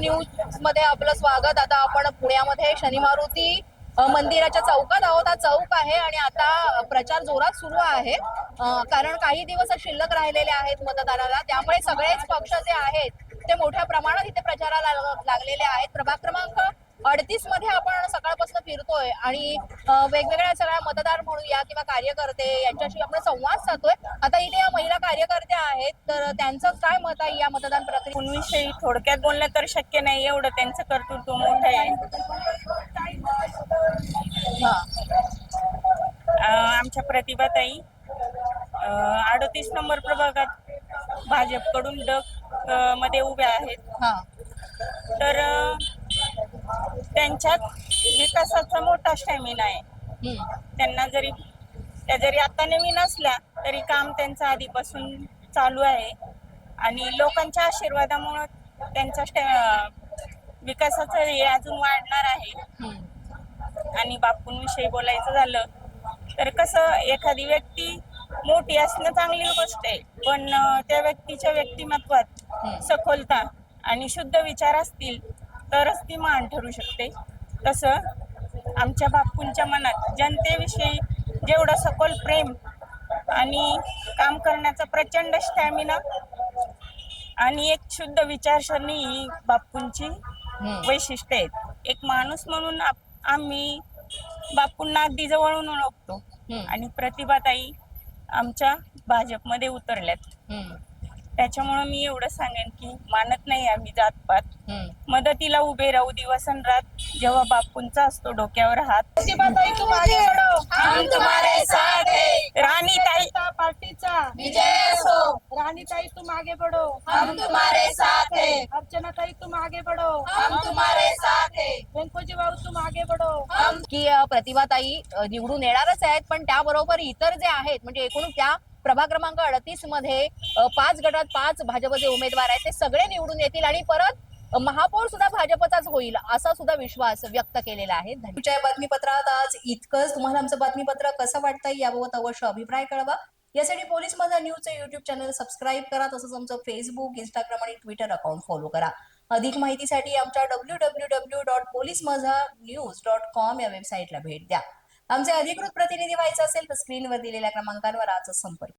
News मध्ये आपलं स्वागत। आता आपण पुण्यामध्ये शनी मारुती मंदिराच्या चौकात आहोत। हा चौक आहे आणि आता प्रचार जोरात सुरू आहे, कारण काही दिवस शिल्लक राहिलेले आहेत मतदानाला। त्यामुळे सगळेच पक्ष जे आहेत ते मोठ्या प्रमाणात इथे प्रचाराला लागलेले आहेत। प्रभाग क्रमांक 38 मध्ये आपण सकाळपासून फिरतोय आणि वेगवेगळ्या सगळ्या मतदार म्हणूया किंवा कार्यकर्ते यांच्याशी आपण संवाद साधतोय। आता इथे या महिला कार्यकर्त्या आहेत, तर त्यांचं काय मत आहे या मतदान विषयी थोडक्यात बोलणं तर शक्य नाही, एवढं त्यांचं कर्तृत्व मोठं आहे। आमच्या प्रतिभाताई 38 नंबर प्रभागात भाजपकडून मध्ये उभ्या आहेत। तर त्यांच्यात विकासाचा मोठा स्टॅमिना आहे। त्यांना जरी आता नवीन असल्या तरी काम त्यांचं आधीपासून चालू आहे आणि लोकांच्या आशीर्वादामुळे त्यांचा विकासाचं हे अजून वाढणार आहे। आणि बापूंविषयी बोलायचं झालं तर कसं, एखादी व्यक्ती मोठी असणं चांगली गोष्ट आहे, पण त्या व्यक्तीच्या व्यक्तिमत्वात सखोलता आणि शुद्ध विचार असतील तरच ती महान ठरू शकते। तसं आमच्या बापूंच्या मनात जनतेविषयी जेवढं सखोल प्रेम आणि काम करण्याचा प्रचंड स्टॅमिना आणि एक शुद्ध विचारसरणी ही बापूंची वैशिष्ट्य आहेत। एक माणूस म्हणून आम्ही बापूंना अगदी जवळून ओळखतो आणि प्रतिभाताई आमच्या भाजपमध्ये उतरल्यात। त्याच्यामुळे मी एवढं सांगेन की मानत नाही आम्ही जातपात, मदतीला उभे राहू दिवस आणि रात जेव्हा बापूंचा असतो डोक्यावर हात। प्रतिभाताई तुम आगे बढ़ो, हम तुम्हारे साथ हैं। राणीताई पार्टीचा विजय असो। राणीताई तुम आगे बढ़ो, हम तुम्हारे साथ हैं। अर्चनाताई तुम आगे बढ़ो, हम तुम्हारे साथ हैं। व्यंकोजी भाऊ तुम आगे बढ़ो। हम की प्रतिभाताई निवडून येणारच आहेत, पण त्याबरोबर इतर जे आहेत म्हणजे एकूण त्या प्रभाग क्रमांक 38 मध्ये 5 गटात 5 भाजपचे उमेदवार आहेत, ते सगळे निवडून येतील आणि परत महापौर सुद्धा भाजपचाच होईल असा सुद्धा विश्वास व्यक्त केलेला आहे। तुमच्या बातमीपत्रात आज इतकंच। तुम्हाला आमचं बातमीपत्र कसं वाटतंय याबाबत अवश्य अभिप्राय कळवा। यासाठी पोलीस माझा न्यूजचं युट्यूब चॅनल सबस्क्राईब करा, तसंच आमचं फेसबुक, इंस्टाग्राम आणि ट्विटर अकाउंट फॉलो करा। अधिक माहितीसाठी आमच्या www.policemazhanews.com या वेबसाईटला भेट द्या। आमचे अधिकृत प्रतिनिधी व्हायचं असेल तर स्क्रीनवर दिलेल्या क्रमांकांवर आजच संपर्क